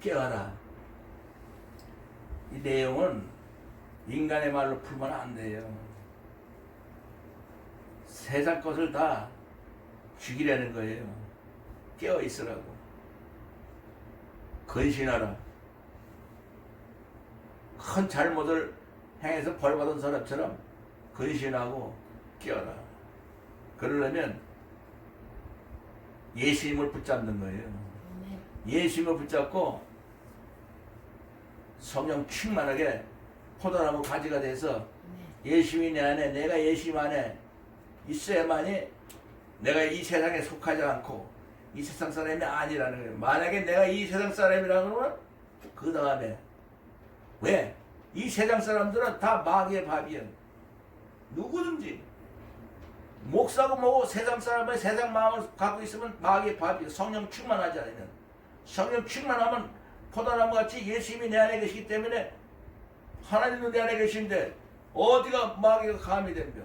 깨어라. 이 내용은 인간의 말로 풀면 안 돼요. 세상 것을 다 죽이려는 거예요. 깨어 있으라고. 근신하라. 큰 잘못을 행해서 벌받은 사람처럼 근신하고 깨어라. 그러려면 예수님을 붙잡는 거예요. 예수님을 붙잡고 성령 충만하게 포도나무 가지가 돼서 예수님이 내 안에, 내가 예수님 안에 있어야만이 내가 이 세상에 속하지 않고 이 세상 사람이 아니라는 거예요. 만약에 내가 이 세상 사람이라는 건 그 다음에 왜? 이 세상 사람들은 다 마귀의 밥이에요. 누구든지 목사고 뭐고 세상 사람의 세상 마음을 갖고 있으면 마귀의 밥이에요. 성령 충만하지 않으면. 성령 충만하면 포도나무 같이 예수님이 내 안에 계시기 때문에 하나님도 내 안에 계신데 어디가 마귀가 감히 덤벼.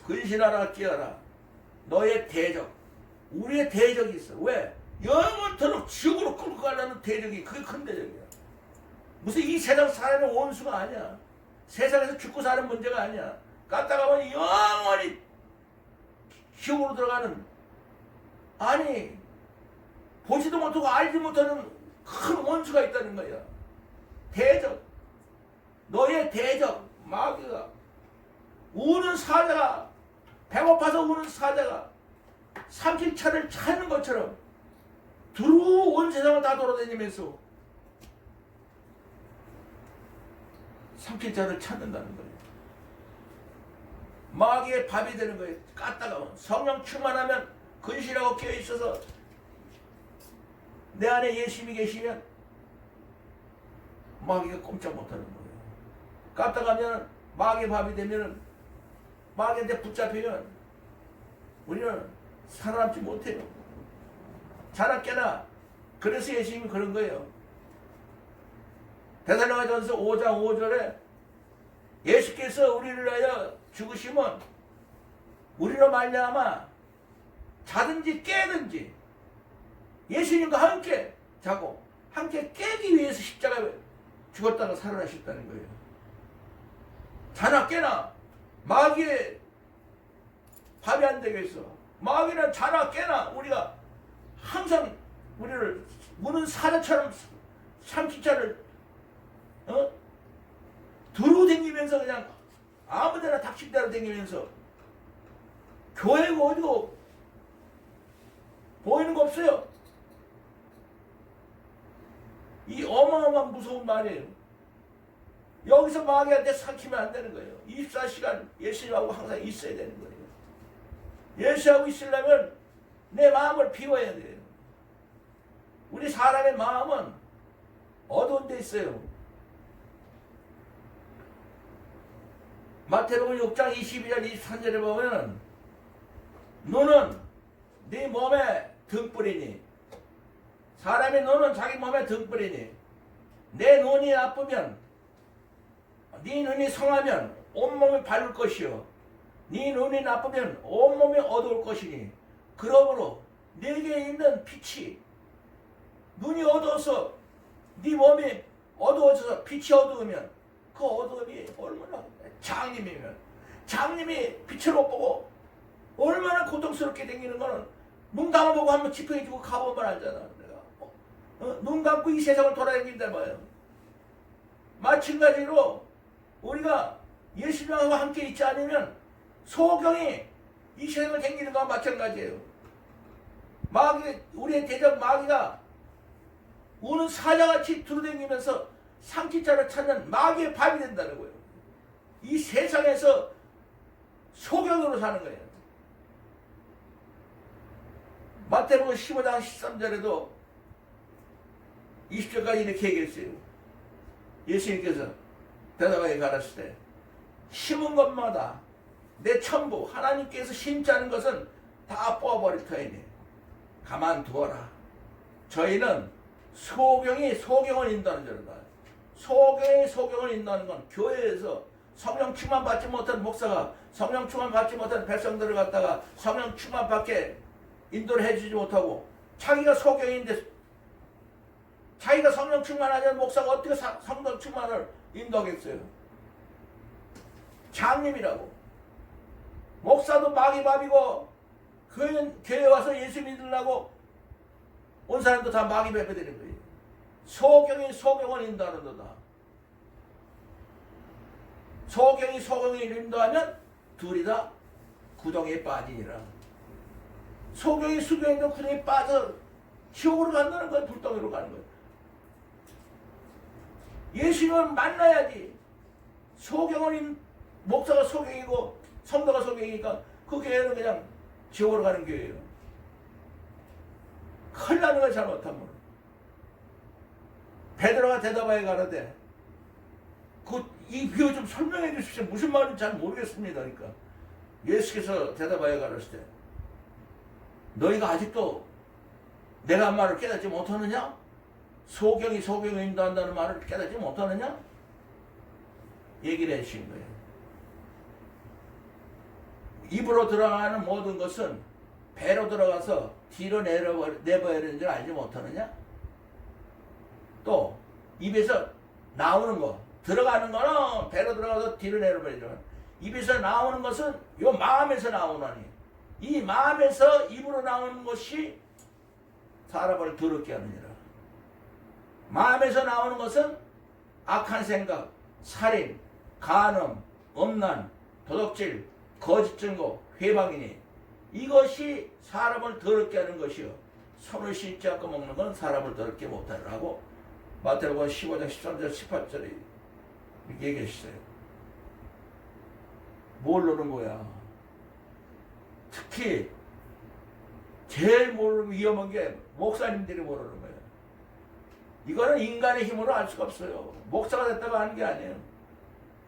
근신하라 깨어라. 너의 대적, 우리의 대적이 있어. 왜? 영원토록 지옥으로 끌고 가려는 대적이 그게 큰 대적이야. 무슨 이 세상 사람의 원수가 아니야. 세상에서 죽고 사는 문제가 아니야. 갔다 가면 영원히 지옥으로 들어가는, 아니 보지도 못하고 알지 못하는 큰 원수가 있다는 거야. 대적, 너의 대적 마귀가, 우는 사자가, 배고파서 우는 사자가 삼킬차를 찾는 것처럼 두루 온 세상을 다 돌아다니면서 삼킬차를 찾는다는 거예요. 마귀의 밥이 되는 거예요. 깠다가 성령 충만하면 근실하고 깨어있어서 내 안에 예수님이 계시면 마귀가 꼼짝 못하는 거예요. 깠다가면 마귀의 밥이 되면 마귀한테 붙잡히면 우리는 살아남지 못해요. 자나 깨나. 그래서 예수님이 그런 거예요. 데살로니가전서 5장 5절에 예수께서 우리를 위하여 죽으시면 우리로 말미암아 자든지 깨든지 예수님과 함께 자고 함께 깨기 위해서 십자가에 죽었다가 살아나셨다는 거예요. 자나 깨나 마귀의 밥이 안 되겠어. 마귀는 자나 깨나 우리가 항상 우리를 무는 사자처럼 삼키자를 두루 댕기면서 그냥 아무데나 닥친 대로 댕기면서 교회가 어디고 보이는 거 없어요. 이 어마어마한 무서운 말이에요. 여기서 마귀한테 삼키면 안 되는 거예요. 24시간 예수님하고 항상 있어야 되는 거예요. 예수하고 있으려면 내 마음을 비워야 돼요. 우리 사람의 마음은 어두운 데 있어요. 마태복음 6장 22절 23절에 보면 눈은 네 몸의 등불이니, 사람의 눈은 자기 몸의 등불이니 내 눈이 나쁘면, 네 눈이 성하면 온몸이 밝을 것이요 네 눈이 나쁘면 온몸이 어두울 것이니, 그러므로 네게 있는 빛이, 눈이 어두워서 네 몸이 어두워져서 빛이 어두우면 그 어두움이 얼마나, 장님이면 장님이 빛을 못 보고 얼마나 고통스럽게 생기는 거는 눈 감아보고 한번 지팡이주고 가보면 알잖아. 내가 눈 감고 이 세상을 돌아다닌다 봐요. 마찬가지로 우리가 예수님과 함께 있지 않으면 소경이 이 세상을 생기는 거와 마찬가지예요. 마귀, 우리의 대적 마귀가 우는 사자같이 두루다니면서 삼키자를 찾는 마귀의 밥이 된다는 거예요. 이 세상에서 소경으로 사는 거예요. 마태복음 15장 13절에도 20절까지 이렇게 얘기했어요. 예수님께서 대답하여 가르칠 때 심은 것마다 내 천부 하나님께서 심지 않은 것은 다 뽑아버릴 터이니 가만두어라. 저희는 소경을 인도하는 자로다. 소경을 인도하는 건 교회에서 성령 충만 받지 못한 목사가 성령 충만 받지 못한 백성들을 갖다가 성령 충만 받게 인도를 해주지 못하고 자기가 소경인데 자기가 성령 충만하면 목사가 어떻게 성령 충만을 인도하겠어요? 장님이라고. 목사도 마귀밥이고 교회 와서 예수 믿으려고 온 사람도 다 마귀밥 되는 거예요. 소경이 소경을 인도하는 거다. 소경이 소경을 인도하면 둘이 다 구덩이에 빠지니라. 소경이 수경이도 구덩이에 빠져 지옥으로 간다는 거예요. 불덩이로 가는 거예요. 예수님을 만나야지. 소경은 목사가 소경이고 성도가 소경이니까 그 교회는 그냥 지옥으로 가는 교회예요. 큰일 나는 거예요. 잘못하면. 베드로가 대답하여 가라되 이 비유 좀 설명해 주십시오. 무슨 말인지 잘 모르겠습니다. 그러니까 예수께서 대답하여 가라시되 너희가 아직도 내가 한 말을 깨닫지 못하느냐? 소경이 소경을 인도한다는 말을 깨닫지 못하느냐? 얘기를 해주신 거예요. 입으로 들어가는 모든 것은 배로 들어가서 뒤로 내버리는 줄 알지 못하느냐? 또 입에서 나오는 거, 들어가는 거는 배로 들어가서 뒤로 내려버리지만 입에서 나오는 것은 요 마음에서 나오나니 이 마음에서 입으로 나오는 것이 사람을 더럽게 하느니라. 마음에서 나오는 것은 악한 생각, 살인, 간음, 음란, 도둑질, 거짓 증거, 회방이니 이것이 사람을 더럽게 하는 것이요 손을 씻지 않고 먹는 건 사람을 더럽게 못하라고 마태복음 15장 13절 18절에 이렇게 얘기했어요. 모르는 거야. 특히 제일 모르는 위험한 게 목사님들이 모르는 거예요. 이거는 인간의 힘으로 알 수가 없어요. 목사가 됐다고 하는 게 아니에요.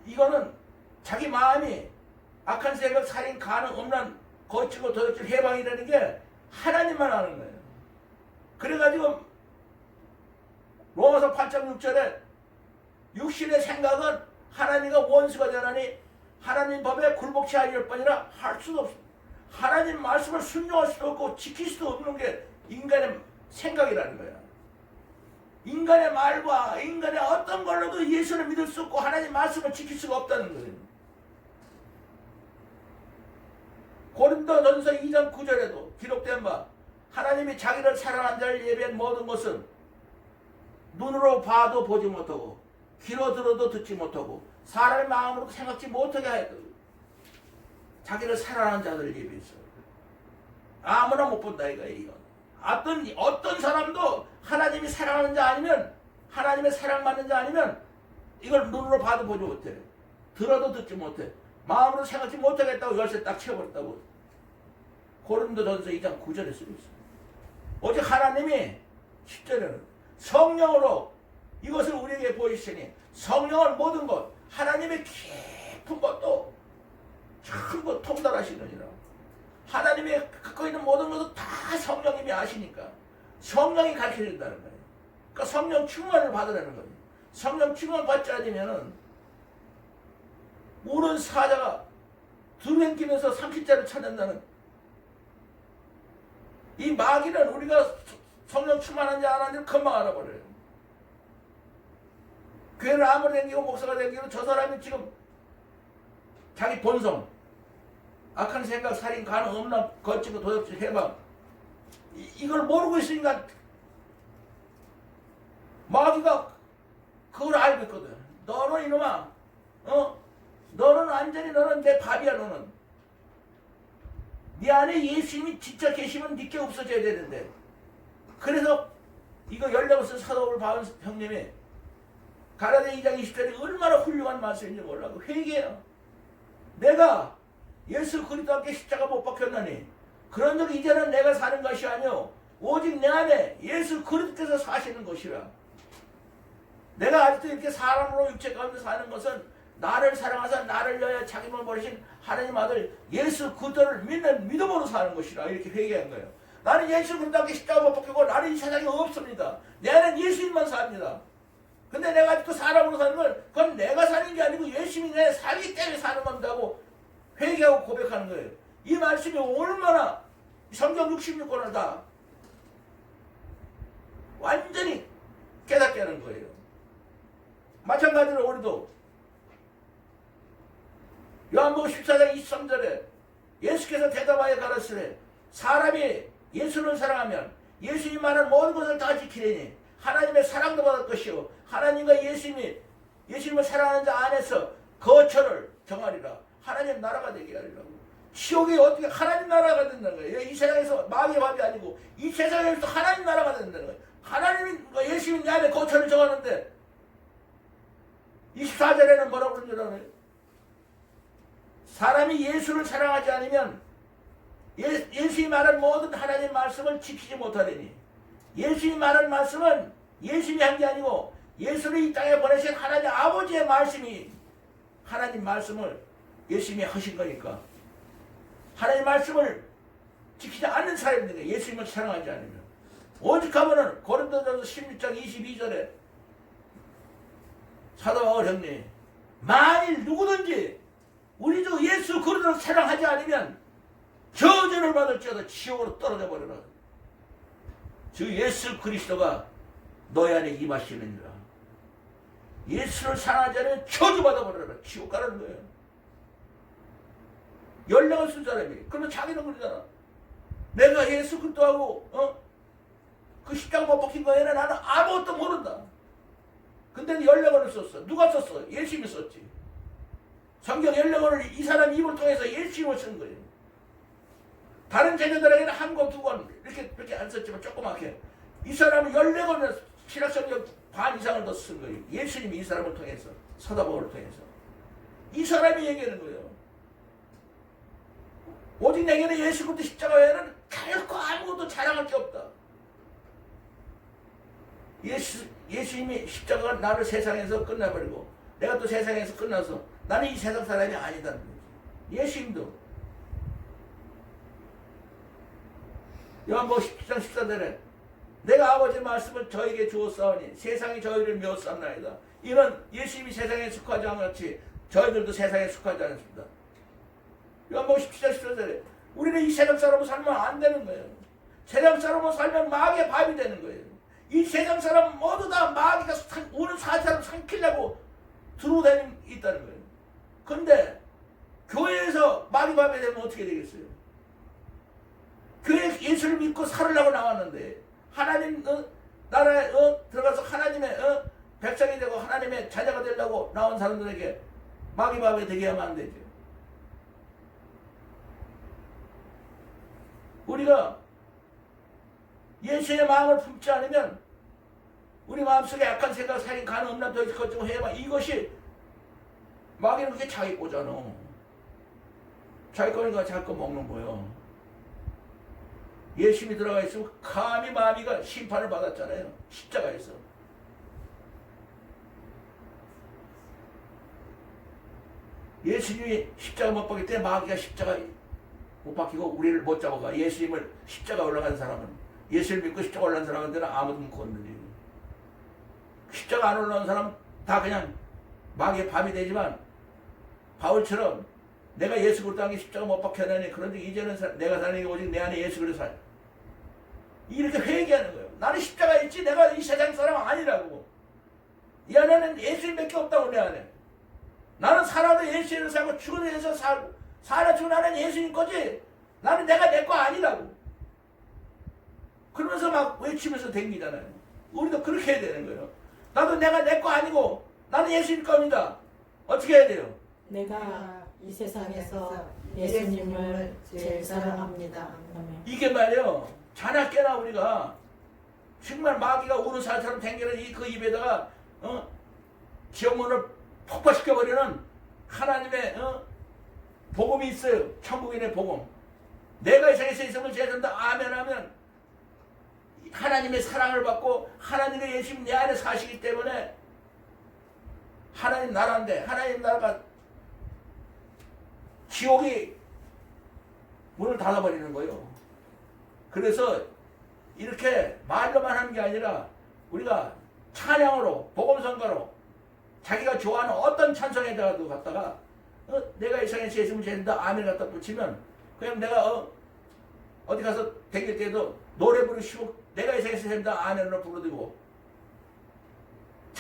이거는 자기 마음이 악한 생각, 살인, 간음, 음란, 거치고 도둑질, 해방이라는 게 하나님만 아는 거예요. 그래가지고 로마서 8장 6절에 육신의 생각은 하나님과 원수가 되나니 하나님 법에 굴복치 아니할 뿐이라 할 수도 없습니다. 하나님 말씀을 순종할 수도 없고 지킬 수도 없는 게 인간의 생각이라는 거야. 인간의 말과 인간의 어떤 걸로도 예수를 믿을 수 없고 하나님 말씀을 지킬 수가 없다는 거예요. 고린도전서 2장 9절에도 기록된 바 하나님이 자기를 사랑한 자를 예비한 모든 것은 눈으로 봐도 보지 못하고 귀로 들어도 듣지 못하고 사람의 마음으로 생각지 못하게 하였다. 자기를 사랑하는 자들을 예비해서 아무나 못 본다 이거. 어떤 사람도 하나님이 사랑하는 자 아니면 하나님의 사랑받는 자 아니면 이걸 눈으로 봐도 보지 못해. 들어도 듣지 못해. 마음으로 생각지 못하겠다고 열쇠 딱 채워버렸다고. 고린도전서 2장 9절에 쓰고 있어요. 오직 하나님이 10절에는 성령으로 이것을 우리에게 보이시니 성령은 모든 것 하나님의 깊은 것도 큰 것 통달하시느니라. 하나님이 갖고 있는 모든 것도 다 성령님이 아시니까 성령이 가르쳐준다는 거예요. 그러니까 성령 충만을 받으라는 거예요. 성령 충만 받지 않으면은 모르는 사자가 두루행기면서 삼키자를 찾는다는 이 마귀는 우리가 성령 충만한지 안 하는지를 금방 알아버려요. 교회를 아무리 댕기고 목사가 댕기고 저 사람이 지금 자기 본성 악한 생각, 살인, 간음, 음란, 거치고 도둑질, 해방 이걸 모르고 있으니까 마귀가 그걸 알고 있거든. 너는 이놈아 너는 완전히 너는 내 밥이야. 너는 네 안에 예수님이 진짜 계시면 네게 없어져야 되는데 그래서 이거 연락을 쓴 사도를 받은 형님이 가라데 2장 20절에 얼마나 훌륭한 말씀인지 몰라고 회개해요. 내가 예수 그리스도 함께 십자가 못 박혔나니 그런즉 이제는 내가 사는 것이 아니요 오직 내 안에 예수 그리스도께서 사시는 것이라. 내가 아직도 이렇게 사람으로 육체 가운데 사는 것은 나를 사랑하사 나를 위하여 자기 몸을 버리신 하나님 아들 예수 그리스도를 믿는 믿음으로 사는 것이라. 이렇게 회개한 거예요. 나는 예수 그리스도 함께 십자가 못 박히고 나는 이 세상에 없습니다. 내 안에는 예수님만 삽니다. 근데 내가 아직도 사람으로 사는 건 그건 내가 사는 게 아니고 예수님이 내 살기 때문에 사는 건다고 회개하고 고백하는 거예요. 이 말씀이 얼마나 성경 66권을 다 완전히 받게 하는 거예요. 마찬가지로 우리도 요한복음 14장 23절에 예수께서 대답하여 가라사대 사람이 예수를 사랑하면 예수님이 말한 모든 것을 다 지키리니 하나님의 사랑도 받을 것이요 하나님과 예수님을 사랑하는 자 안에서 거처를 정하리라. 하나님 나라가 되게 하리라고. 지옥이 어떻게 하나님 나라가 된다는 거예요. 이 세상에서 마귀의 밥이 아니고 이 세상에서 하나님 나라가 된다는 거예요. 하나님이 예수님 내 안에 거처를 정하는데 24절에는 뭐라고 그러는 줄 알아요? 사람이 예수를 사랑하지 않으면 예수님이 말한 모든 하나님의 말씀을 지키지 못하리니 예수님이 말한 말씀은 예수님이 한 게 아니고 예수를 이 땅에 보내신 하나님 아버지의 말씀이 하나님 말씀을 예수님이 하신 거니까 하나님 말씀을 지키지 않는 사람들에게 예수님을 사랑하지 않으면 오직하면은 고린도전서 16장 22절에 사도 바울 형님 만일 누구든지 우리 주 예수 그리스도를 사랑하지 않으면 저주를 받을지어다 지옥으로 떨어져 버려라. 주 예수 그리스도가 너희 안에 임하시느니라. 예수를 사랑하지 않으면 저주받아 버려라. 지옥 가라는 거예요. 연락을 쓴 사람이. 그러면 자기는 그러잖아. 내가 예수 그리스도하고 그 십자가 못 박힌 거에는 나는 아무것도 모른다. 근데 연락을 썼어. 누가 썼어? 예수님이 썼지. 성경 연락을 이 사람 입을 통해서 예수님을 쓴 거예요. 다른 제자들에게는 한 권, 두 권 이렇게 안 썼지만 조그맣게 이 사람은 14권을 신약성경 반 이상을 더 쓴 거예요. 예수님이 이 사람을 통해서 사도 바울을 통해서 이 사람이 얘기하는 거예요. 오직 내게는 예수 그리스도 십자가 외에는 결코 아무것도 자랑할 게 없다. 예수님이 십자가가 나를 세상에서 끝나버리고 내가 또 세상에서 끝나서 나는 이 세상 사람이 아니다는 거지. 예수님도 요한복음 17장 14절에 내가 아버지의 말씀을 저에게 주었사오니 세상이 저희를 미웠사옵나이다. 이는 예수님이 세상에 속하지 않았지 저희들도 세상에 속하지 않습니다. 요한복음 17장 14절에 우리는 이 세상 사람으로 살면 안 되는 거예요. 세상 사람으로 살면 마귀의 밥이 되는 거예요. 이 세상 사람 모두 다 마귀가 오는 사람 삼키려고 들어오고 있다는 거예요. 그런데 교회에서 마귀 밥이 되면 어떻게 되겠어요? 교회 예수를 믿고 살으려고 나왔는데 하나님 나라에 들어가서 하나님의 백성이 되고 하나님의 자녀가 되려고 나온 사람들에게 마귀 밥이 되게 하면 안 되죠. 우리가 예수의 마음을 품지 않으면 우리 마음속에 약한 생각, 살인, 간음, 음란, 도적, 거짓, 해마 이것이 마귀는 그게 자기 거잖아. 자기 거니까 자기 거 먹는 거예요. 예수님이 들어가 있으면 감히 마귀가 심판을 받았잖아요. 십자가에서. 예수님이 십자가 못 박힐 때 마귀가 십자가 못 박히고 우리를 못 잡아가. 예수님을 십자가 올라간 사람은 예수를 믿고 십자가 올라간 사람한테는 아무도 못 건드리고 십자가 안 올라간 사람은 다 그냥 마귀의 밤이 되지만 바울처럼 내가 예수 그리스도 안에 십자가 못 박혀내니 그런데 이제는 내가 사는 게 오직 내 안에 예수 그리스도 살 이렇게 회개하는 거예요. 나는 십자가 있지 내가 이 세상 사람 아니라고. 이 안에는 예수님밖에 없다고 내 안에. 나는 살아도 예수님을 살고 죽어도 예수를 살고 살아 죽은 나는 예수님 거지 나는 내가 내 거 아니라고. 그러면서 막 외치면서 댕기잖아요. 우리도 그렇게 해야 되는 거예요. 나도 내가 내 거 아니고 나는 예수님 겁니다. 어떻게 해야 돼요? 내가 이 세상에서 예수님을 제일 사랑합니다. 이게 말이에요. 자나 깨나 우리가 정말 마귀가 우는 살처럼 댕기는 그 입에다가 지옥문을 폭파시켜버리는 하나님의 복음이 있어요. 천국인의 복음. 내가 이 세상에서 있음을 제한다 아멘 하면 하나님의 사랑을 받고 하나님의 예수님 내 안에 사시기 때문에 하나님 나라인데 하나님 나라가 지옥이 문을 닫아버리는 거예요. 그래서 이렇게 말로만 하는 게 아니라 우리가 찬양으로 복음성가로 자기가 좋아하는 어떤 찬송에다가도 갖다가 내가 이 세상에서 예수님을 제한다 아멘 갖다 붙이면 그냥 내가 어디 가서 댕길 때도 노래 부르시고 내가 이 세상에서 제한다 아멘으로 부르고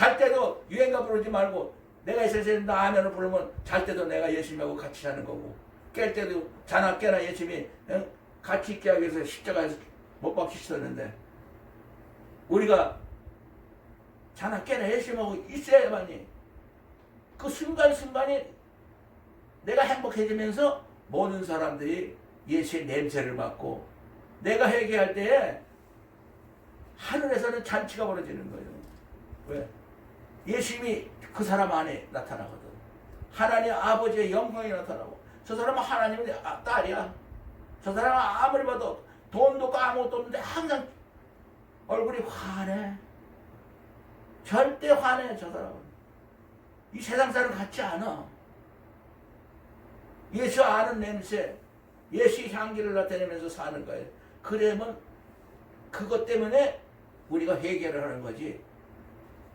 잘 때도 유행가 부르지 말고 내가 있어야 된다 아멘을 부르면 잘 때도 내가 예수님하고 같이 자는 거고 깰 때도 자나 깨나 예수님이 같이 있게 하기 위해서 십자가에서 못 박히셨는데 우리가 자나 깨나 예수님하고 있어야만이 그 순간순간이 내가 행복해지면서 모든 사람들이 예수의 냄새를 맡고 내가 회개할 때에 하늘에서는 잔치가 벌어지는 거예요. 왜? 예수님이 그 사람 안에 나타나거든. 하나님 아버지의 영광이 나타나고 저 사람은 하나님의 딸이야. 저 사람은 아무리 봐도 돈도 없고 아무것도 없는데 항상 얼굴이 환해. 절대 환해 저 사람은. 이 세상 사람 같지 않아. 예수 아는 냄새, 예수의 향기를 나타내면서 사는 거예요. 그러면 그것 때문에 우리가 회개를 하는 거지.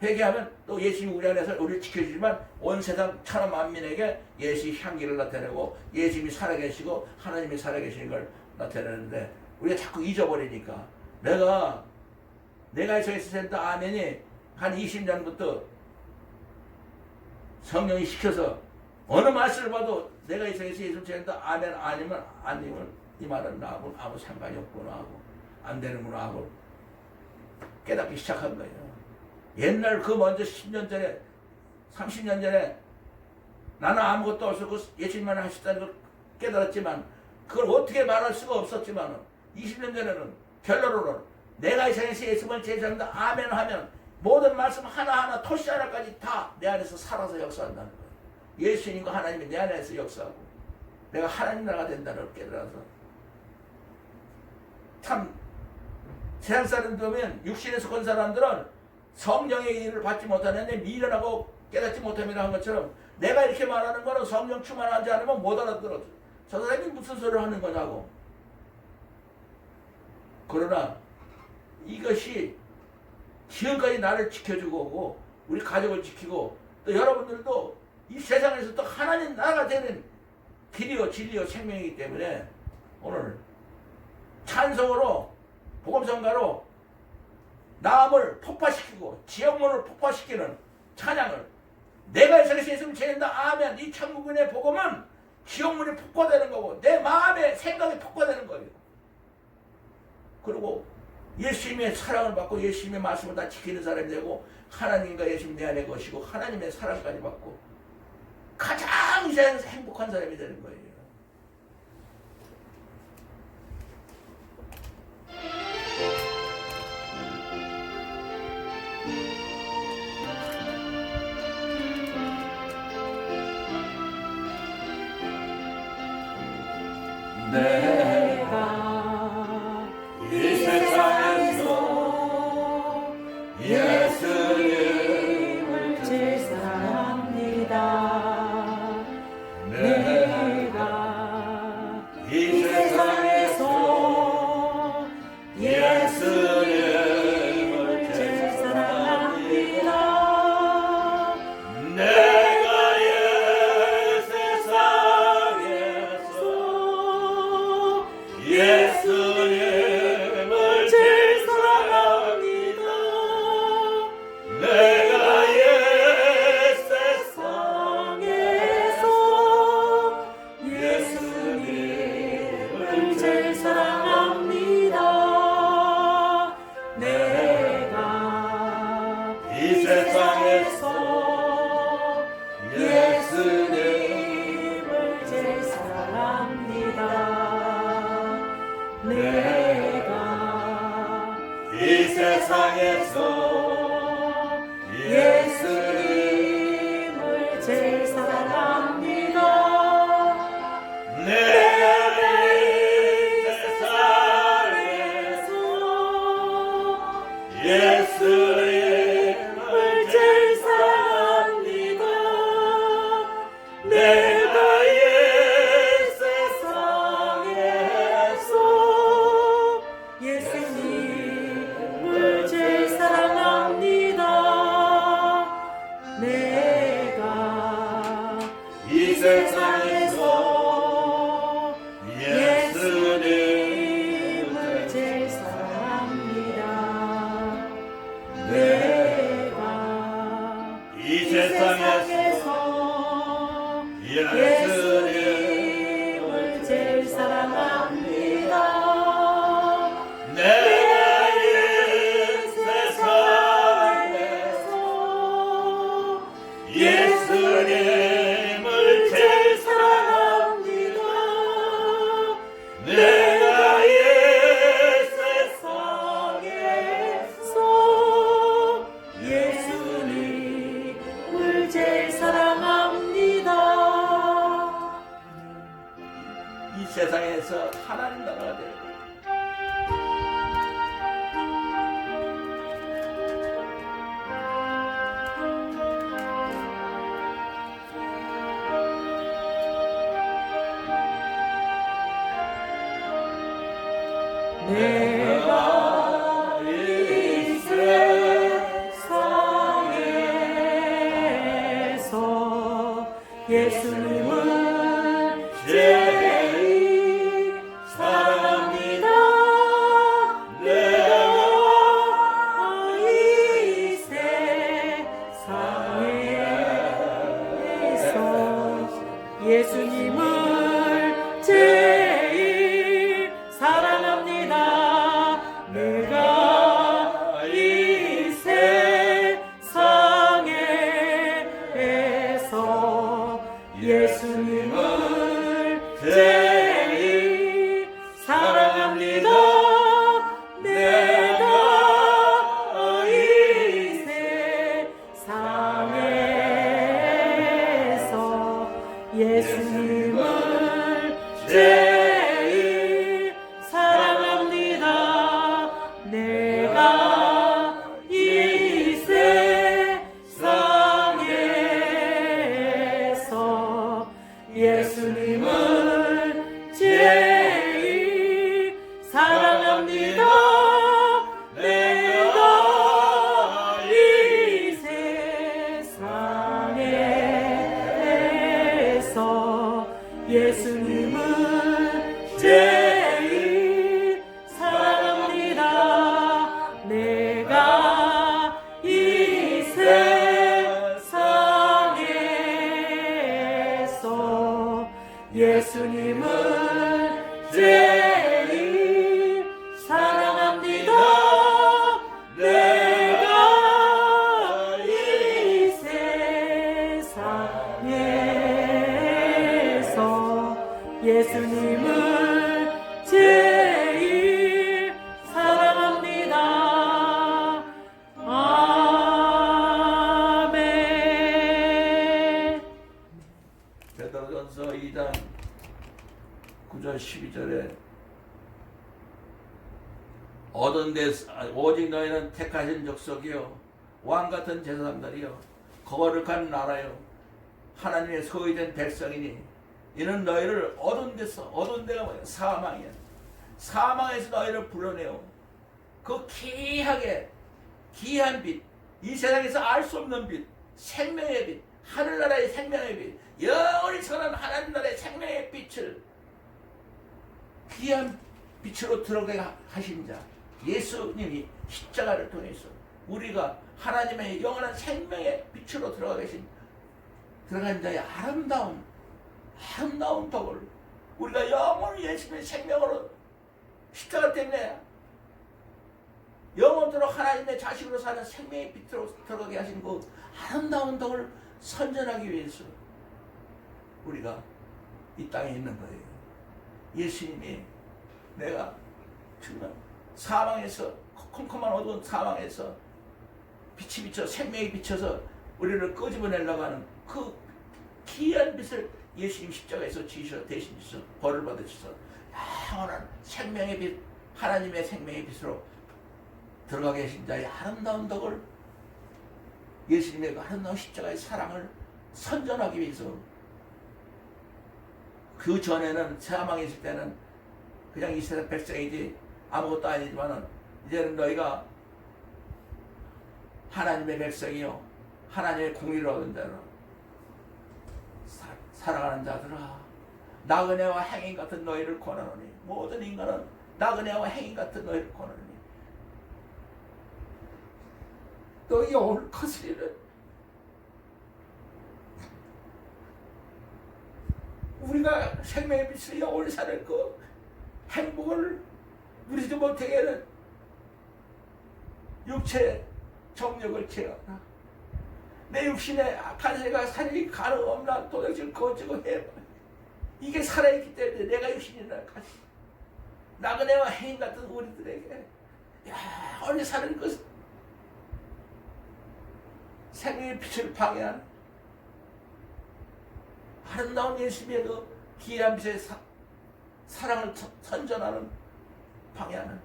회개하면 또 예수님이 우리 안에서 우리를 지켜주지만 온 세상 천하 만민에게 예수의 향기를 나타내고 예수님이 살아계시고 하나님이 살아계시는 걸 나타내는데 우리가 자꾸 잊어버리니까 내가 있었을 아멘이 한 20년부터 성령이 시켜서 어느 말씀을 봐도 내가 있어서 예수 전다 아멘 아니면 이 말은 나하고 아무 상관이 없구나 하고 안 되는구나 하고 깨닫기 시작한 거예요. 옛날 그 먼저 10년 전에 30년 전에 나는 아무것도 없었고 예수님만 하셨다는 걸 깨달았지만 그걸 어떻게 말할 수가 없었지만 20년 전에는 결론으로는 내가 이 세상에서 예수님을 제시한다 아멘 하면 모든 말씀 하나하나 토시 하나까지 다 내 안에서 살아서 역사한다는 거예요. 예수님과 하나님이 내 안에서 역사하고 내가 하나님 나라가 된다는 걸 깨달아서 참 세상 사람들 보면 육신에 속한 사람들은 성령의 일을 받지 못하는데 미련하고 깨닫지 못함이라 한 것처럼 내가 이렇게 말하는 거는 성령 충만하지 않으면 못 알아들어. 저 사람이 무슨 소리를 하는 거냐고. 그러나 이것이 지금까지 나를 지켜주고 오고 우리 가족을 지키고 또 여러분들도 이 세상에서 또 하나님 나라가 되는 길이요 진리요 생명이기 때문에 오늘 찬송으로 복음성가로 남을 폭파시키고 지역문을 폭파시키는 찬양을 내가 이 세상에서 예수님 죄인다 아멘 이 천국인의 복음은 지역문이 폭파되는 거고 내 마음의 생각이 폭파되는 거예요. 그리고 예수님의 사랑을 받고 예수님의 말씀을 다 지키는 사람이 되고 하나님과 예수님 내 안에 것이고 하나님의 사랑까지 받고 가장 이 세상에서 행복한 사람이 되는 거예요. 내가 이 세상에서 예수님을 제일 사랑합니다. 내가 이 세상에서 예수님을 제일 사랑합니다. 내가 이 세상에서 예수님을 제일 사랑합니다. 내가 이 세상에서 예수님을 제일 사랑합니다. 내가 이 세상에서 예수님을 제일 사랑합니다. 내가 이 세상에서 예수님을 제일 사랑합니다. 내가 이 세상에서 예수님을 제일 사랑합니다. 내가 이 세상에서 예수님을 제일 사랑합니다. 내가 이 세상에서 예수님을 제일 사랑합니다. 사랑에서 하나님 나라가 되는 거예요. 내가 이 세상에서 예수님을 제일 사랑합니다. 내가 이 세상에서 예수님을 제일 사랑합니다. 내가 이 세상에서 예수님을 제일 사랑합니다. 내가 이 세상에서 예수님을 제일 사랑합니다. 내가 이 세상에서 예수님을 제일 사랑합니다. 내가 이 세상에서 예수님을 제일 사랑합니다. 내가 이 세상에서 예수님을 제일 사랑합니다. 내가 이 세상에서 예수님을 제일 사랑합니다. 아멘. 베드로전서 2장 9절 12절에 얻은 데 오직 너희는 택하신 족속이요 왕같은 제사장들이요 거룩한 나라요 하나님의 소유된 백성이니 이는 너희를 얻은 데가 뭐야? 사망이야. 사망에서 너희를 불러내어 그 귀한 빛, 이 세상에서 알 수 없는 빛, 생명의 빛, 하늘나라의 생명의 빛, 영원히 선한 하나님 나라의 생명의 빛을 귀한 빛으로 들어가게 하신 자 예수님이 십자가를 통해서 우리가 하나님의 영원한 생명의 빛으로 들어간 자의 아름다운 덕을 우리가 영원히 예수님의 생명으로 십자가 때문에 영원토록 하나님의 자식으로 사는 생명의 빛으로 들어가게 하신 그 아름다운 덕을 선전하기 위해서 우리가 이 땅에 있는 거예요. 예수님이 내가 정말 사망에서 컴컴한 어두운 사망에서 빛이 비쳐 생명이 비쳐서 우리를 끄집어내려고 하는 그 귀한 빛을 예수님 십자가에서 지으셔 대신 주셔 벌을 받으셔서 영원한 생명의 빛 하나님의 생명의 빛으로 들어가게 하신 자의 아름다운 덕을 예수님의 그 아름다운 십자가의 사랑을 선전하기 위해서 그 전에는 사망에 있을 때는 그냥 이 세상 백성이지 아무것도 아니지만은 이제는 너희가 하나님의 백성이요 하나님의 공의를 얻은 자로 살아가는 자들아 나그네와 행인 같은 너희를 권하노니 모든 인간은 나그네와 행인 같은 너희를 권하노니 너희 영혼을 거스리는 우리가 생명의 빛을 영원히 사는 그 행복을 누리지 못하게 하는 육체의 정력을 제어하라. 내 육신의 악한 새가 살이 가능없나 도둑질 거치고 해봐. 이게 살아있기 때문에 내가 육신이라 같이 나그네와 해인 같은 우리들에게 영원히 사는 그 생명의 빛을 방해하는 아름다운 예수님의 그 귀한 빛의 사랑을 선전하는 방향은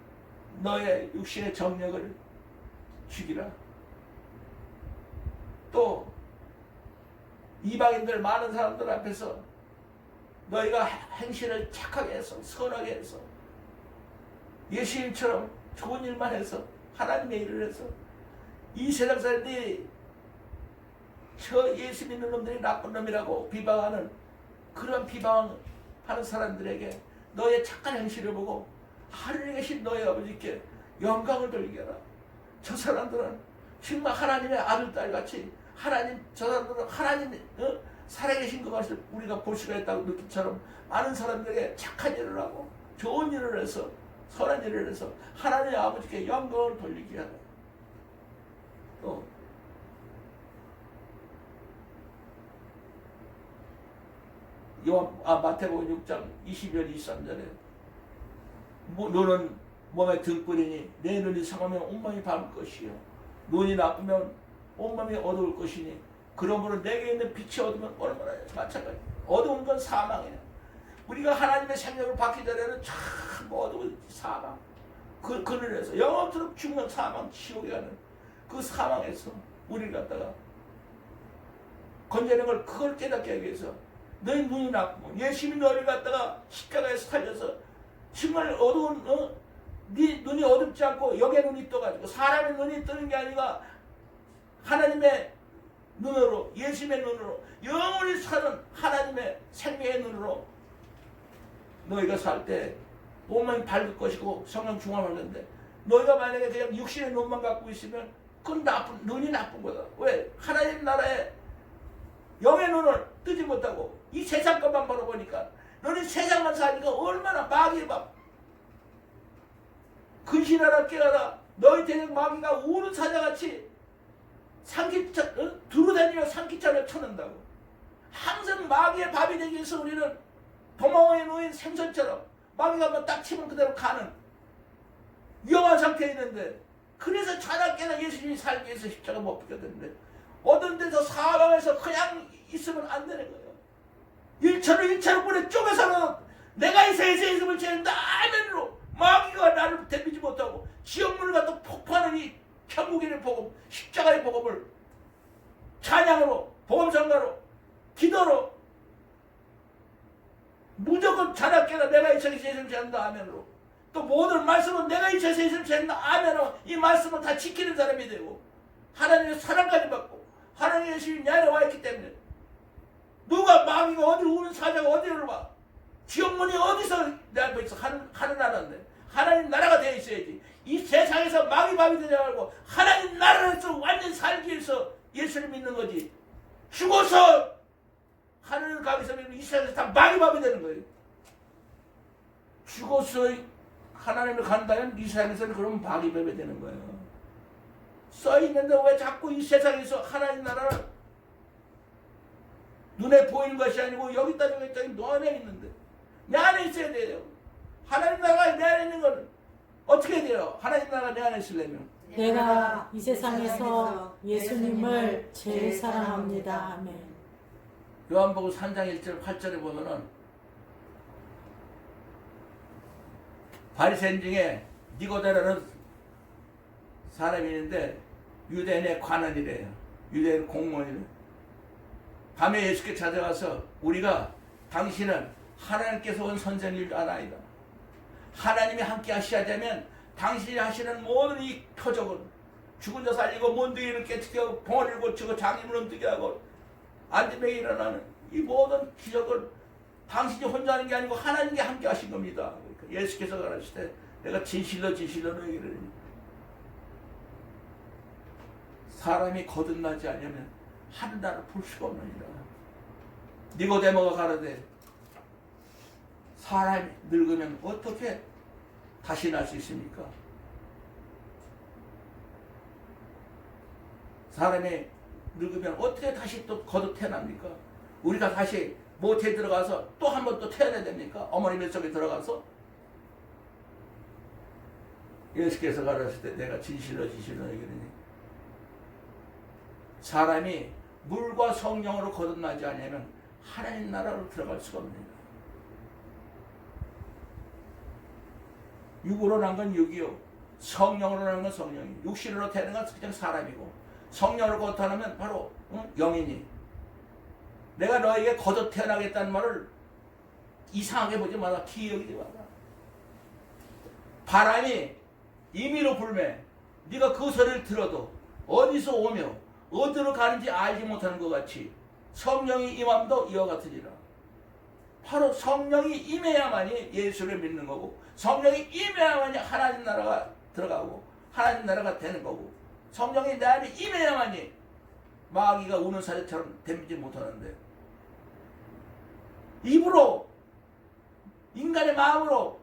너의 육신의 정력을 죽이라. 또 이방인들 많은 사람들 앞에서 너희가 행실을 착하게 해서 선하게 해서 예수님처럼 좋은 일만 해서 하나님의 일을 해서 이 세상 사람들이 저 예수 믿는 놈들이 나쁜 놈이라고 비방하는 그런 비방하는 사람들에게 너의 착한 행실을 보고 하늘에 계신 너의 아버지께 영광을 돌리게 하라. 저 사람들은 정말 하나님의 아들 딸같이 하나님, 저 사람들은 하나님 살아계신 것을 우리가 볼 수가 있다고 느끼처럼 많은 사람들에게 착한 일을 하고 좋은 일을 해서 선한 일을 해서 하나님의 아버지께 영광을 돌리게 하라. 또 마태복음 6장 22절 23절에 너는 몸에 등불이니 내 눈이 상하면 온몸이 밝을 것이요 눈이 나쁘면 온몸이 어두울 것이니 그러므로 내게 있는 빛이 어두우면 얼마나 마찬가지. 어두운 건 사망이에요. 우리가 하나님의 생명을 받기 전에는 참 어두운 사망 그늘에서 영원토록 죽는 사망 지옥에 가는 그 사망에서 우리를 갖다가 건져내는 걸 그걸 깨닫게 하기 위해서 너희 눈이 나쁘고 예수님이 너희를 갖다가 십자가에 살려서 정말 어두운 네 눈이 어둡지 않고 여기에 눈이 떠가지고 사람의 눈이 뜨는 게 아니라 하나님의 눈으로 예수님의 눈으로 영원히 사는 하나님의 생명의 눈으로 너희가 살 때 온몸이 밝을 것이고 성령 중화할 텐데 너희가 만약에 그냥 육신의 눈만 갖고 있으면 그건 눈이 나쁜 거다. 왜? 하나님 나라의 영의 눈을 뜨지 못하고 이 세상 것만 바라보니까 너는 세상만 사니까 얼마나 마귀의 밥 근신하라 깨어라 너희 대적 마귀가 우는 사자같이 상기차 두루다니며 상기차를 쳐낸다고. 항상 마귀의 밥이 되기 위해서 우리는 도망에 놓인 생선처럼 마귀가 한번 딱 치면 그대로 가는 위험한 상태에 있는데 그래서 자나깨나 예수님이 살기 위해서 십자가 못 붙였는데 어떤 데서 사방에서 그냥 있으면 안 되는 거예요. 일처로 보내 쪼개서는 내가 이 세상에 있음을 죄는다 아멘으로 마귀가 나를 대비지 못하고 지옥문을 갖다 폭파하는 이 천국의 복음 십자가의 복음을 찬양으로 복음성가로 기도로 무조건 자나깨나 내가 이 세상에 있음을 죄는다 아멘으로 또 모든 말씀은 내가 이 세상에 있음을 죄는다 아멘으로 이 말씀은 다 지키는 사람이 되고 하나님의 사랑까지 받고 하나님의 신이 내 안에 와 있기 때문에 누가 마귀가 어디로 우는 사자가 어디로 와 지옥문이 어디서 내 앞에 있어 하는 나라인데 하나님 나라가 되어 있어야지. 이 세상에서 마귀 밥이 되지 말고 하나님 나라에서 완전 살기 위해서 예수를 믿는 거지. 죽어서 하늘을 가기 위해서 이 세상에서 다 마귀 밥이 되는 거예요. 죽어서 하나님을 간다면 이 세상에서는 그럼 마귀 밥이 되는 거예요. 써있는데 왜 자꾸 이 세상에서 하나님 나라는 눈에 보이는 것이 아니고 여기다 저기다 너 안에 있는데 내 안에 있어야 돼요. 하나님 나라가 내 안에 있는 건 어떻게 돼요? 하나님 나라가 내 안에 있으려면 내가 이 세상에서 예수님을 제일 사랑합니다. 아멘. 요한복음 3장 1절 8절에 보면은 바리새인 중에 니고데라는 사람이 있는데 유대인의 관원이래요. 유대인 공무원이래요. 밤에 예수께 찾아가서 우리가 당신은 하나님께서 온 선생일 줄 아나이다. 하나님이 함께 하시자면 당신이 하시는 모든 이 표적은 죽은 자 살리고 몬둥이를 깨치게 하고 봉어리를 고치고 장님을 움직이게 하고 안디병이 일어나는 이 모든 기적을 당신이 혼자 하는 게 아니고 하나님께 함께 하신 겁니다. 그러니까 예수께서 가라시되 내가 진실로 너희에게 사람이 거듭나지 않으면 하는 나를 볼 수가 없느니라. 니고데모가 가라되 사람이 늙으면 어떻게 다시 날 수 있습니까? 사람이 늙으면 어떻게 다시 또 거듭 태어납니까? 우리가 다시 모태에 들어가서 또 한 번 또 태어나야 됩니까? 어머니 뱃속에 들어가서 예수께서 가르쳤을 때 내가 진실로 너희에게 사람이 물과 성령으로 거듭나지 않으면 하나님 나라로 들어갈 수가 없습니다. 육으로 난 건 육이요, 성령으로 난 건 성령이. 육신으로 태어난 건 그냥 사람이고, 성령으로 거듭나면 바로 영이니. 내가 너에게 거듭 태어나겠다는 말을 이상하게 보지 마라. 기억이지 마라. 바람이 임의로 불매 네가 그 소리를 들어도 어디서 오며 어디로 가는지 알지 못하는 것 같이 성령이 임함도 이와 같으니라. 바로 성령이 임해야만이 예수를 믿는 거고, 성령이 임해야만이 하나님 나라가 들어가고 하나님 나라가 되는 거고, 성령이 내 안에 임해야만이 마귀가 우는 사자처럼 댐비지 못하는데, 입으로 인간의 마음으로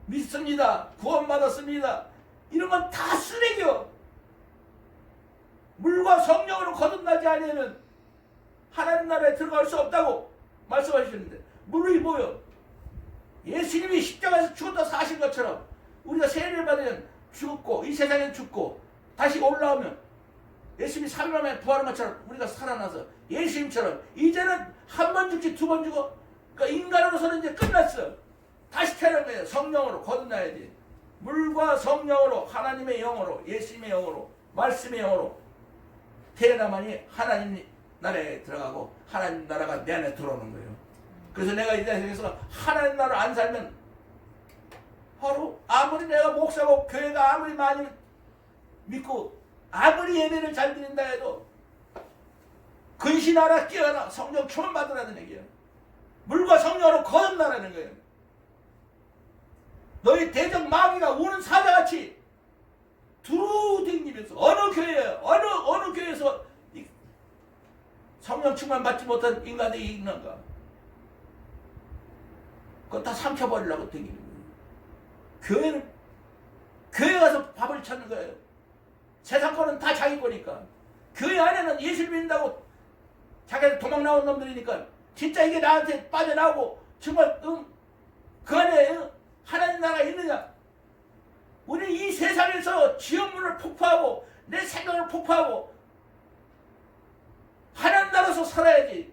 믿습니다, 구원받았습니다, 이런 건 다 쓰레기요. 물과 성령으로 거듭나지 않으면 하나님 나라에 들어갈 수 없다고 말씀하시는데, 물이 뭐요? 예수님이 십자가에서 죽었다 사신 것처럼 우리가 세례를 받으면 죽었고 이 세상에 죽고 다시 올라오면 예수님이 3일 만에 부활한 것처럼 우리가 살아나서 예수님처럼 이제는 한 번 죽지 두 번 죽어. 그러니까 인간으로서는 이제 끝났어. 다시 태어난 거예요. 성령으로 거듭나야지. 물과 성령으로, 하나님의 영으로, 예수님의 영으로, 말씀의 영으로 태어나만이 하나님 나라에 들어가고 하나님 나라가 내 안에 들어오는 거예요. 그래서 내가 이 세상에서 하나님 나라를 안 살면 바로 아무리 내가 목사고 교회가 아무리 많이 믿고 아무리 예배를 잘 드린다 해도 근신하라, 깨어라, 성령 충만 받으라는 얘기예요. 물과 성령으로 거듭나라는 거예요. 너희 대적 마귀가 우는 사자같이 두루댕기면서 어느 교회에 어느 교회에서 성령 충만 받지 못한 인간들이 있는가? 그거 다 삼켜버리려고 댕기는 거예요. 교회 가서 밥을 찾는 거예요. 세상 거는 다 자기 거니까. 교회 안에는 예수를 믿는다고 자기가 도망 나온 놈들이니까 진짜 이게 나한테 빠져나오고 정말 그 안에 하나님 나라가 있느냐? 우리는 이 세상에서 지옥문을 폭파하고 내 생각을 폭파하고 하나님 나라에서 살아야지.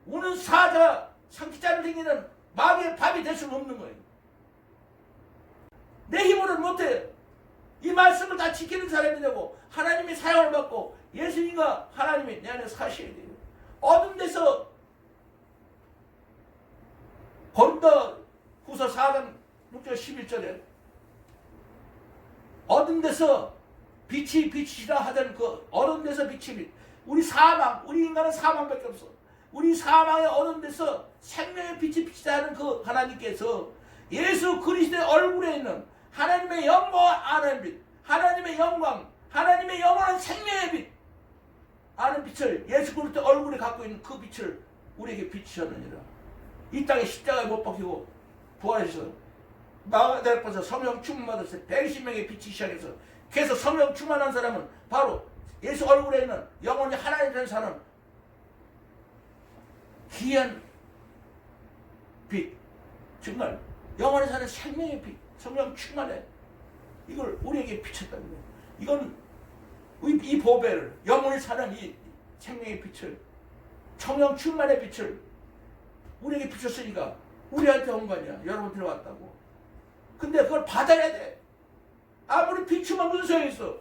우는 사자, 상기자를 생기는 마귀의 밥이 될 수는 없는 거예요. 내 힘으로는 못해요. 이 말씀을 다 지키는 사람이 되고 하나님의 사랑을 받고 예수님과 하나님이 내 안에 사셔야 돼요. 어둠 데서 고린도 후서 4장 6절 11절에 어둠 데서 빛이 빛이라 하던 그 어둠 데서 빛이 우리 사망, 우리 인간은 사망밖에 없어. 우리 사망의 어둠 데서 생명의 빛이 빛이라 하는 그 하나님께서 예수 그리스도의 얼굴에 있는 하나님의 영광 아는 빛, 하나님의 영광, 하나님의 영원한 생명의 빛 아는 빛을 예수 그리스도 얼굴에 갖고 있는 그 빛을 우리에게 비추셨느니라. 이 땅에 십자가에 못 박히고 부활해서 마가다락방에서 성령 충만받았어요. 120명의 빛이 시작해서 그래서 성령 충만한 사람은 바로 예수 얼굴에 있는 영원히 하나님처럼 사는 귀한 빛, 정말 영원히 사는 생명의 빛, 성령 충만해. 이걸 우리에게 비쳤다는 거예요. 이건 이 보배를, 영원히 사는 이 생명의 빛을, 성령 충만의 빛을 우리에게 비쳤으니까 우리한테 온 거 아니야. 여러분들 왔다고. 근데 그걸 받아야 돼. 아무리 비추면 무슨 소용이 있어.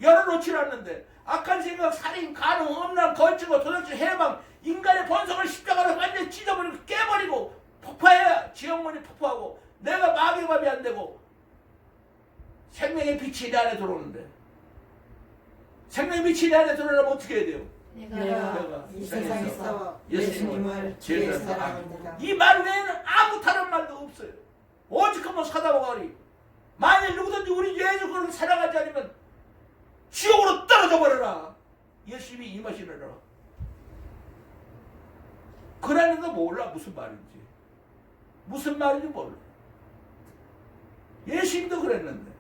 열어놓지 않는데 악한 생각, 살인, 간음, 음란, 거짓고 도둑질, 해방, 인간의 본성을 십자가로 완전히 찢어버리고 깨버리고 폭파해야 지옥문이 폭파하고 내가 마귀의 밥이 안 되고 생명의 빛이 내 안에 들어오는데, 생명의 빛이 내 안에 들어오려면 어떻게 해야 돼요? 내가 이 세상에서 예수님을 제일 사랑합니다. 이 말 외에는 아무 다른 말도 없어요. 오직 한번 사다보가리. 만일 누구든지 우리 예수 그리스도를 사랑하지 않으면 지옥으로 떨어져 버려라. 예수님이 임하시느라. 그러는데 몰라 무슨 말인지. 무슨 말인지 몰라. 예수님도 그랬는데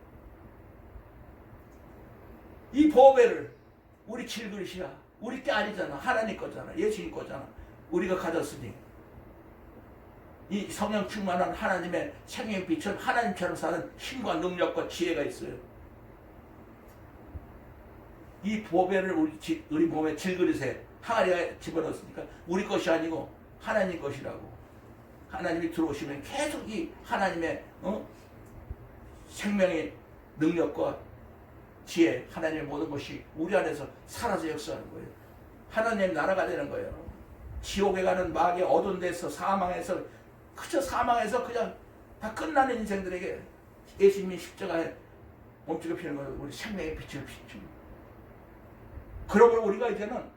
이 보배를 우리 질그릇이야. 우리 게 아니잖아. 하나님 거잖아. 예수님 거잖아. 우리가 가졌으니 이 성령 충만한 하나님의 생명의 빛을 하나님처럼 사는 힘과 능력과 지혜가 있어요. 이 보배를 우리 몸의 질그릇에 항아리가 집어넣었으니까 우리 것이 아니고 하나님 것이라고. 하나님이 들어오시면 계속 이 하나님의 생명의 능력과 지혜, 하나님의 모든 것이 우리 안에서 살아서 역사하는 거예요. 하나님의 나라가 되는 거예요. 지옥에 가는 마귀의 어두운 데서 사망해서 그저 사망해서 그냥 다 끝나는 인생들에게 예수님이 십자가에 몸집을 피는 것은 우리 생명의 빛을 비춥니다. 그러므로 우리가 이제는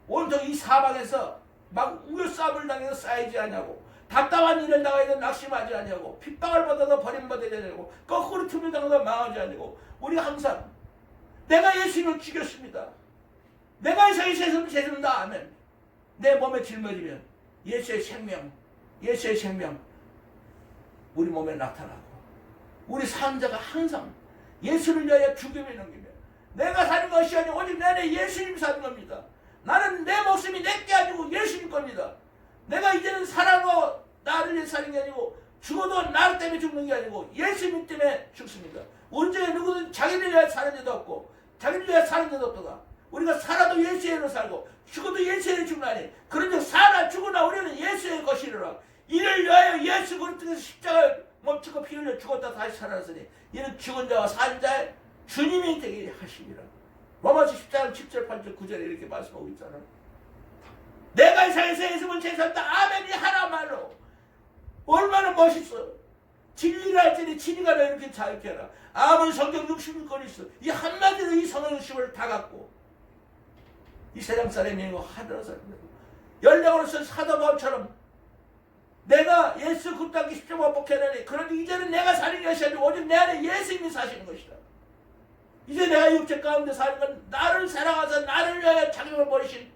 온통 이 사방에서 막 우여싸움을 당해서 쌓이지 않냐고, 답답한 일을 당해서 낙심하지 않냐고, 핍박을 받아도 버림받지 않냐고, 거꾸로 틈을 당해서 망하지 않냐고, 우리가 항상 내가 예수님을 죽였습니다. 내가 이 세상에 죄송합니다. 아멘. 내 몸에 짊어지면 예수의 생명 우리 몸에 나타나고, 우리 산자가 항상 예수를 위하여 죽음에 넘기며 내가 사는 것이 아니고 오직 내 안에 예수님 사는 겁니다. 나는 내 목숨이 내게 아니고 예수님 겁니다. 내가 이제는 살아도 나를 위해 사는 게 아니고 죽어도 나 때문에 죽는 게 아니고 예수님 때문에 죽습니다. 언제 누구든 자기를 위해 사는 데도 없고 자기를 위해 사는 데도 없도다. 우리가 살아도 예수의 일로 살고 죽어도 예수의 일로 죽나니 그런즉 살아 죽으나 우리는 예수의 것이라. 이를 위하여 예수 그리스도께서 십자가에 멈추고 피 흘려 죽었다 다시 살아났으니 이는 죽은 자와 산 자의 주님이 되게 하시리라. 로마서 14장 10절 8절 9절에 이렇게 말씀하고 있잖아요. 내가 이 세상에서 예수님을 제사한다. 아멘이 하나만으로 얼마나 멋있어요. 진리를 할지니 진리가 나 이렇게 자유케 하라. 아무리 성경 66권이 있어. 이 한마디로 이 성경 60을 다 갖고 이 세상 사람이고 하늘나라 사람이고 연령으로서 사도 바울처럼 내가 예수 그리스도 십자가 못 박혀내니 그러니 이제는 내가 사는 것이 아니고 오직 내 안에 예수님이 사시는 것이다. 이제 내가 육체 가운데 사는 건 나를 사랑하사 나를 위하여 자격을 버리신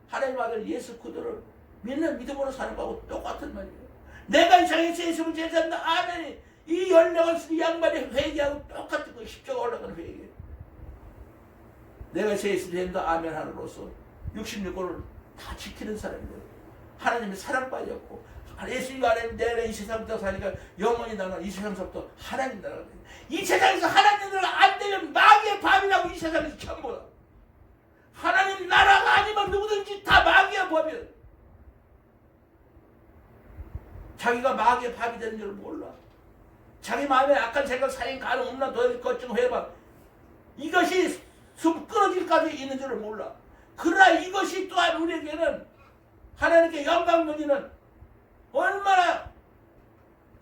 하나님 아들 예수 그리스도를 믿는 믿음으로 사는 거하고 똑같은 말이에요. 내가 이 세상에서 예수를 제사한다. 아멘이 이 연령을 쓴 양반이 회개하고 똑같은 거 십자가 올라가는 회개. 내가 예수를 제사한다. 아멘 하늘로서 66권을 다 지키는 사람이에요. 하나님의 사랑 빠졌고 예수님 안에 내내 이 세상부터 사니까 영원히 나는 이 세상서부터 하나님 나라가 됩니다. 이 세상에서 하나님 나라가 안 되면 마귀의 밥이라고 이 세상에서 전부 다. 하나님 나라가 아니면 누구든지 다 마귀의 법이야. 자기가 마귀의 밥이 되는 줄 몰라. 자기 마음에 악한 생각, 살인, 간음, 음란, 도둑, 거증, 회방 이것이 숨 끊어질까지 있는 줄을 몰라. 그러나 이것이 또한 우리에게는 하나님께 영광 돌리는 얼마나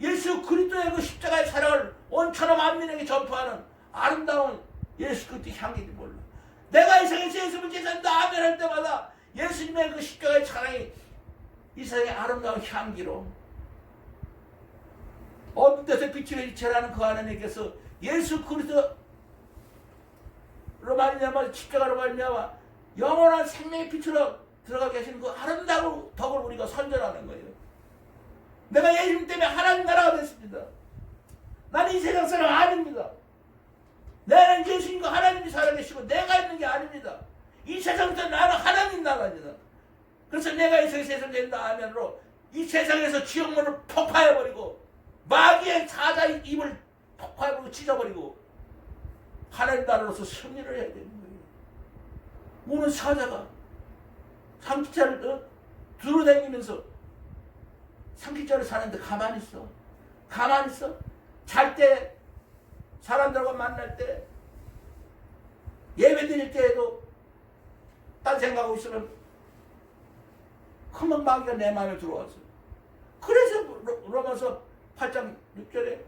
예수 그리스도의 그 십자가의 사랑을 온 천하 만민에게 전파하는 아름다운 예수 그리스도의 향기인지 몰라. 내가 이 세상에서 예수를 제사한다 아멘 할 때마다 예수님의 그 십자가의 사랑이 이 세상의 아름다운 향기로 어떤 데서 빛을 일체라는 그 하나님께서 예수 그리스도로 말미암아 십자가로 말미암아 영원한 생명의 빛으로 들어가 계시는 그 아름다운 덕을 우리가 선전하는 거예요. 내가 예수님 때문에 하나님 나라가 됐습니다. 나는 이 세상 사람 아닙니다. 나는 예수님과 하나님이 살아계시고 내가 있는 게 아닙니다. 이 세상부터 나는 하나님 나라입니다. 그래서 내가 이 세상에 된다 하면으로 이 세상에서 지옥문을 폭파해버리고 마귀의 사자의 입을 폭파해버리고 찢어버리고 하나님 나라로서 승리를 해야 되는 거예요. 오는 사자가 삼키자를 두루다니면서 삼키자를 사는데 가만히 있어. 가만히 있어. 잘 때 사람들과 만날 때 예배 드릴 때에도 딴 생각하고 있으면 금방 마귀가 내 마음에 들어왔어. 그래서 로마서 8장 6절에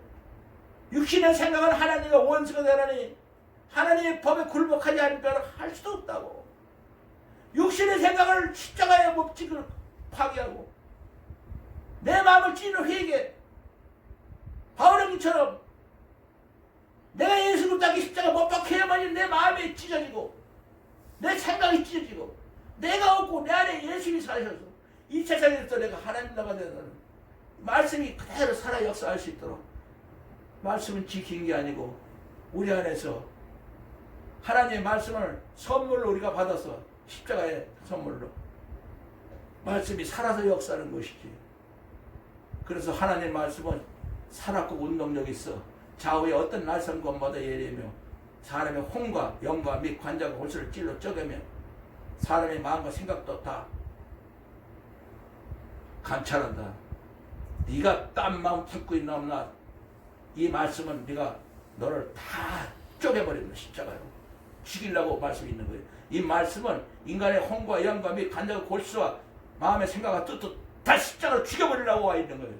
육신의 생각은 하나님과 원수가 되라니 하나님의 법에 굴복하지 않을 뼈를 할 수도 없다고. 육신의 생각을 십자가의 법칙을 파괴하고 내 마음을 찌르는 회개. 바울형처럼 내가 예수 그리스도 십자가 못 박혀야만이 내 마음이 찢어지고 내 생각이 찢어지고 내가 없고 내 안에 예수님이 사셔서 이 세상에서 내가 하나님 나라가 되는 말씀이 그대로 살아 역사할 수 있도록 말씀은 지킨 게 아니고 우리 안에서 하나님의 말씀을 선물로 우리가 받아서 십자가의 선물로 말씀이 살아서 역사하는 것이지. 그래서 하나님의 말씀은 살았고 운동력이 있어 좌우에 어떤 날선 것마다 예리하며 사람의 혼과 영과 및 관자가 골수를 찔러 쪼개며 사람의 마음과 생각도 다 감찰한다. 네가 딴 마음 품고 있나 없나 이 말씀은 네가 너를 다 쪼개버리는 십자가로 죽이려고 말씀이 있는 거예요. 이 말씀은 인간의 혼과 영감이 간절과 골수와 마음의 생각과 뜻도 다 십자가로 죽여버리려고 와 있는 거예요.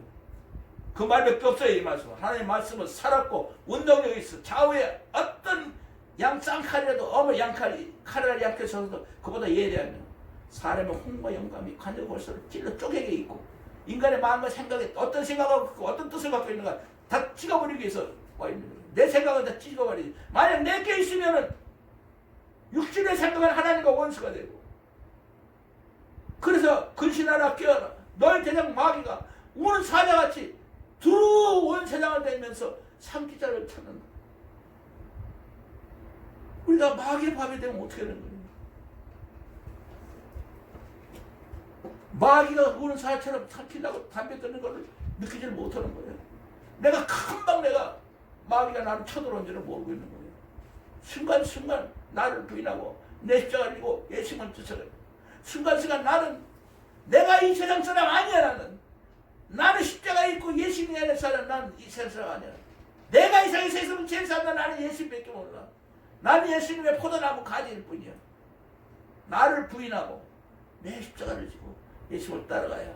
그 말밖에 없어요. 이 말씀은 하나님의 말씀은 살았고 운동력이 있어. 좌우에 어떤 양쌍칼이라도 어머 양칼이 칼을 양칼 써도 그보다 예리하면 사람의 혼과 영감이 간절과 골수를 찔러 쪼개게 있고 인간의 마음과 생각에 어떤 생각을 갖고 어떤 뜻을 갖고 있는가 다 찍어버리기 위해서 와 있는 거예요. 내 생각은 다 찍어버리지. 만약 내게 있으면은 육신의 생각은 하나님과 원수가 되고 그래서 근신 하나 끼어라. 너의 대장 마귀가 우는 사자같이 두루 온 세상을 다니면서 삼키자를 찾는 거예요. 우리가 마귀의 밥이 되면 어떻게 되는 거예요? 마귀가 우는 사자처럼 삼키려고 담배 끊는 걸 느끼질 못하는 거예요. 내가 금방 내가 마귀가 나를 쳐들어온 줄을 모르고 있는 거예요. 순간순간 나를 부인하고 내 십자가를 지고 예수님을 쫓아가요. 순간순간 나는 내가 이 세상 사람 아니야. 나는 십자가에 있고 예수님이 안에 사람. 나는 이 세상 사람 아니야. 내가 이 세상에서 있으면 제일 사람 나는 예수님밖에 몰라. 나는 예수님의 포도나무 가지일 뿐이야. 나를 부인하고 내 십자가를 지고 예수님을 따라가야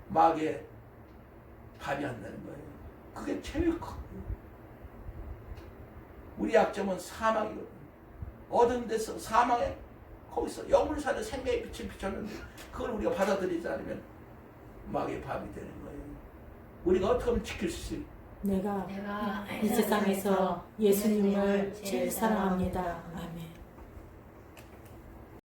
마귀의 밥이 안 되는 거예요. 그게 제일 커요. 우리 약점은 사망이거든요. 어두운 데서 사망에 거기서 영을 사는 생명의 빛을 비쳤는데 그걸 우리가 받아들이지 않으면 마귀의 밥이 되는 거예요. 우리가 어떻게 하면 지킬 수 있어요? 내가 이 세상에서 예수님을 제일 사랑합니다. 아멘.